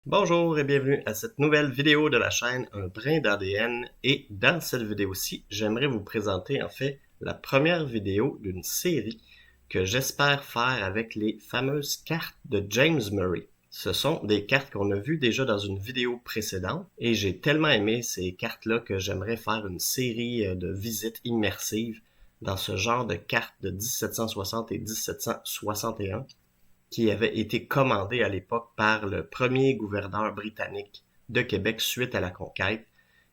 Bonjour et bienvenue à cette nouvelle vidéo de la chaîne Un brin d'ADN et dans cette vidéo-ci, j'aimerais vous présenter en fait la première vidéo d'une série que j'espère faire avec les fameuses cartes de James Murray. Ce sont des cartes qu'on a vues déjà dans une vidéo précédente et j'ai tellement aimé ces cartes-là que j'aimerais faire une série de visites immersives dans ce genre de cartes de 1760 et 1761 qui avait été commandé à l'époque par le premier gouverneur britannique de Québec suite à la conquête.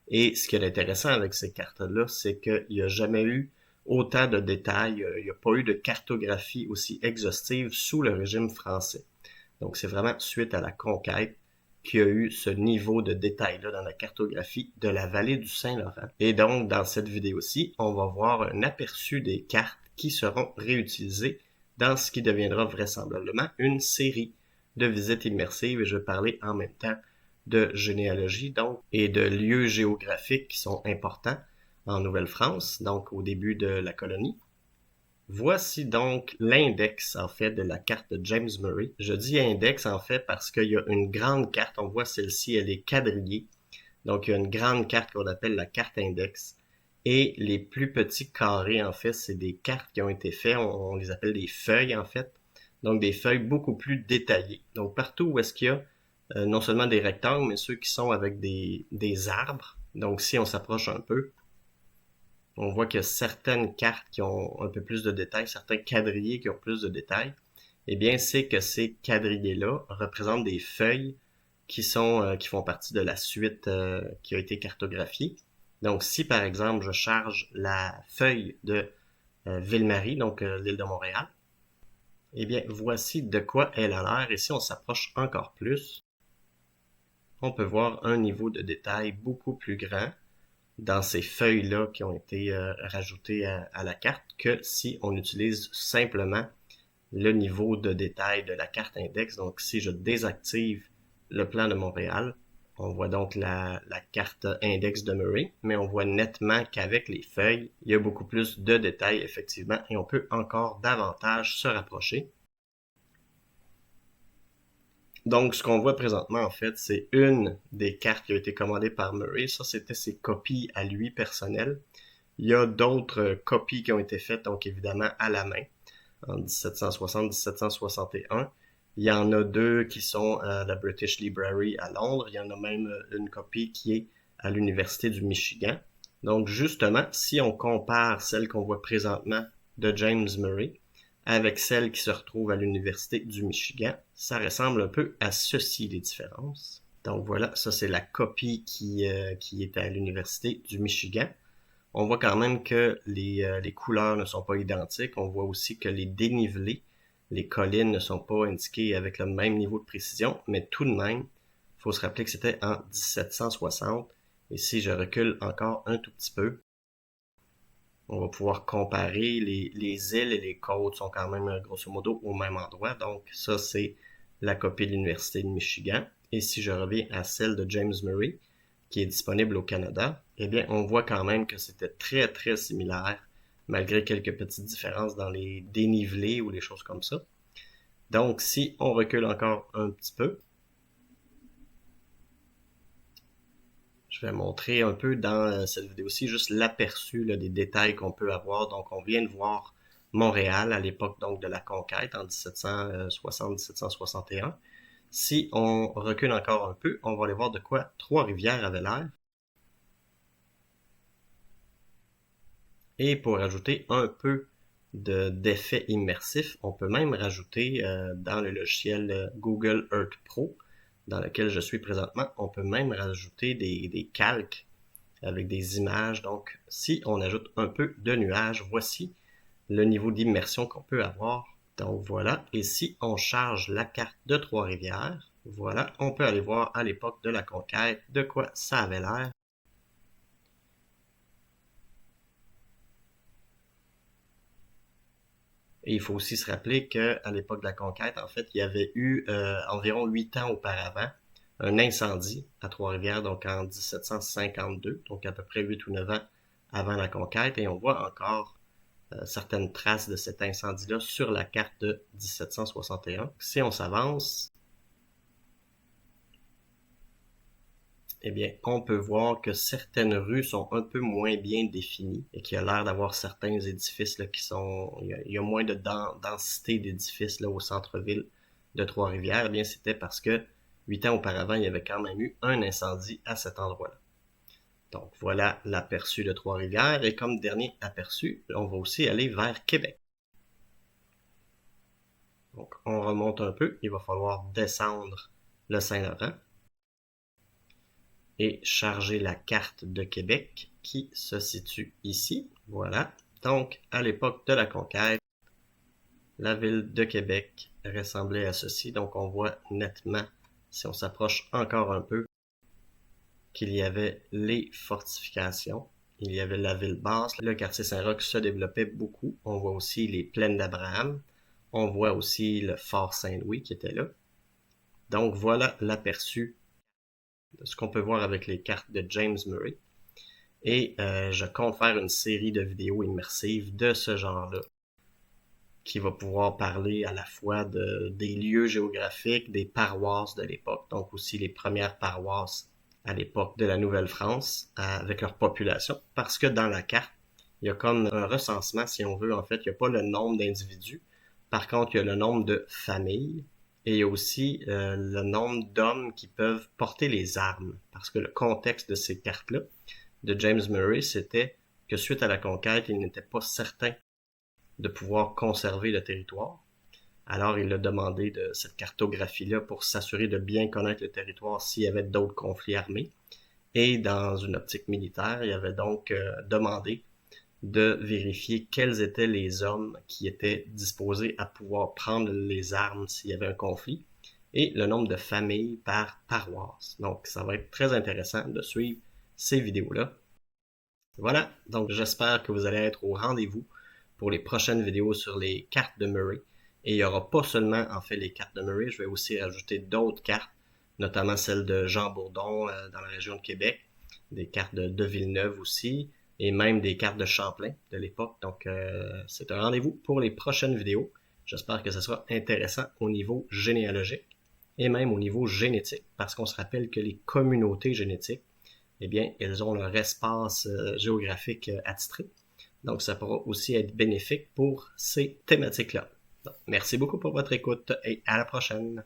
Et ce qui est intéressant avec ces cartes-là, c'est qu'il n'y a jamais eu autant de détails, il n'y a pas eu de cartographie aussi exhaustive sous le régime français. Donc c'est vraiment suite à la conquête qu'il y a eu ce niveau de détail-là dans la cartographie de la vallée du Saint-Laurent. Et donc dans cette vidéo-ci, on va voir un aperçu des cartes qui seront réutilisées dans ce qui deviendra vraisemblablement une série de visites immersives et je vais parler en même temps de généalogie donc et de lieux géographiques qui sont importants en Nouvelle-France, donc au début de la colonie. Voici donc l'index en fait de la carte de James Murray. Je dis index en fait parce qu'il y a une grande carte, on voit celle-ci, elle est quadrillée. Donc il y a une grande carte qu'on appelle la carte index. Et les plus petits carrés, en fait, c'est des cartes qui ont été faites, on les appelle des feuilles, en fait. Donc, des feuilles beaucoup plus détaillées. Donc, partout où est-ce qu'il y a non seulement des rectangles, mais ceux qui sont avec des arbres. Donc, si on s'approche un peu, on voit qu'il y a certaines cartes qui ont un peu plus de détails, certains quadrillés qui ont plus de détails. Eh bien, c'est que ces quadrillés-là représentent des feuilles qui font partie de la suite qui a été cartographiée. Donc, si par exemple, je charge la feuille de Ville-Marie, donc l'île de Montréal, eh bien, voici de quoi elle a l'air. Et si on s'approche encore plus, on peut voir un niveau de détail beaucoup plus grand dans ces feuilles-là qui ont été rajoutées à la carte que si on utilise simplement le niveau de détail de la carte index. Donc, si je désactive le plan de Montréal, on voit donc la carte index de Murray, mais on voit nettement qu'avec les feuilles, il y a beaucoup plus de détails effectivement et on peut encore davantage se rapprocher. Donc, ce qu'on voit présentement, en fait, c'est une des cartes qui a été commandée par Murray. Ça, c'était ses copies à lui personnelles. Il y a d'autres copies qui ont été faites, donc évidemment à la main, en 1760-1761. Il y en a deux qui sont à la British Library à Londres. Il y en a même une copie qui est à l'Université du Michigan. Donc justement, si on compare celle qu'on voit présentement de James Murray avec celle qui se retrouve à l'Université du Michigan, ça ressemble un peu à ceci les différences. Donc voilà, ça c'est la copie qui est à l'Université du Michigan. On voit quand même que les couleurs ne sont pas identiques. On voit aussi que les dénivelés, les collines ne sont pas indiquées avec le même niveau de précision, mais tout de même, il faut se rappeler que c'était en 1760. Et si je recule encore un tout petit peu, on va pouvoir comparer les îles et les côtes sont quand même grosso modo au même endroit. Donc ça, c'est la copie de l'Université de Michigan. Et si je reviens à celle de James Murray, qui est disponible au Canada, eh bien, on voit quand même que c'était très, très similaire, malgré quelques petites différences dans les dénivelés ou les choses comme ça. Donc, si on recule encore un petit peu, je vais montrer un peu dans cette vidéo-ci juste l'aperçu des détails qu'on peut avoir. Donc, on vient de voir Montréal à l'époque donc de la conquête en 1760-1761. Si on recule encore un peu, on va aller voir de quoi Trois-Rivières avait l'air. Et pour ajouter un peu d'effet immersif, on peut même rajouter dans le logiciel Google Earth Pro, dans lequel je suis présentement, on peut même rajouter des calques avec des images. Donc, si on ajoute un peu de nuages, voici le niveau d'immersion qu'on peut avoir. Donc voilà, et si on charge la carte de Trois-Rivières, voilà, on peut aller voir à l'époque de la conquête de quoi ça avait l'air. Et il faut aussi se rappeler qu'à l'époque de la conquête, en fait, il y avait eu environ 8 ans auparavant un incendie à Trois-Rivières, donc en 1752, donc à peu près 8 ou 9 ans avant la conquête, et on voit encore certaines traces de cet incendie-là sur la carte de 1761. Si on s'avance, eh bien, on peut voir que certaines rues sont un peu moins bien définies et qu'il y a l'air d'avoir certains édifices là, qui sont... Il y a moins de densité d'édifices là, au centre-ville de Trois-Rivières. Eh bien, c'était parce que 8 ans auparavant, il y avait quand même eu un incendie à cet endroit-là. Donc, voilà l'aperçu de Trois-Rivières. Et comme dernier aperçu, on va aussi aller vers Québec. Donc, on remonte un peu. Il va falloir descendre le Saint-Laurent et charger la carte de Québec qui se situe ici. Voilà. Donc, à l'époque de la conquête, la ville de Québec ressemblait à ceci. Donc, on voit nettement, si on s'approche encore un peu, qu'il y avait les fortifications. Il y avait la ville basse. Le quartier Saint-Roch se développait beaucoup. On voit aussi les plaines d'Abraham. On voit aussi le fort Saint-Louis qui était là. Donc, voilà l'aperçu de ce qu'on peut voir avec les cartes de James Murray. Et je compte faire une série de vidéos immersives de ce genre-là qui va pouvoir parler à la fois des lieux géographiques, des paroisses de l'époque, donc aussi les premières paroisses à l'époque de la Nouvelle-France avec leur population, parce que dans la carte, il y a comme un recensement, si on veut, en fait, il n'y a pas le nombre d'individus, par contre, il y a le nombre de familles, et il y a aussi le nombre d'hommes qui peuvent porter les armes, parce que le contexte de ces cartes-là, de James Murray, c'était que suite à la conquête, il n'était pas certain de pouvoir conserver le territoire. Alors, il a demandé de cette cartographie-là pour s'assurer de bien connaître le territoire s'il y avait d'autres conflits armés. Et dans une optique militaire, il avait donc demandé de vérifier quels étaient les hommes qui étaient disposés à pouvoir prendre les armes s'il y avait un conflit et le nombre de familles par paroisse. Donc, ça va être très intéressant de suivre ces vidéos-là. Voilà, donc j'espère que vous allez être au rendez-vous pour les prochaines vidéos sur les cartes de Murray. Et il n'y aura pas seulement en fait les cartes de Murray, je vais aussi rajouter d'autres cartes, notamment celles de Jean Bourdon dans la région de Québec, des cartes de Villeneuve aussi, et même des cartes de Champlain de l'époque. Donc c'est un rendez-vous pour les prochaines vidéos. J'espère que ce sera intéressant au niveau généalogique et même au niveau génétique, parce qu'on se rappelle que les communautés génétiques, eh bien, elles ont leur espace géographique attitré. Donc, ça pourra aussi être bénéfique pour ces thématiques-là. Donc, merci beaucoup pour votre écoute et à la prochaine.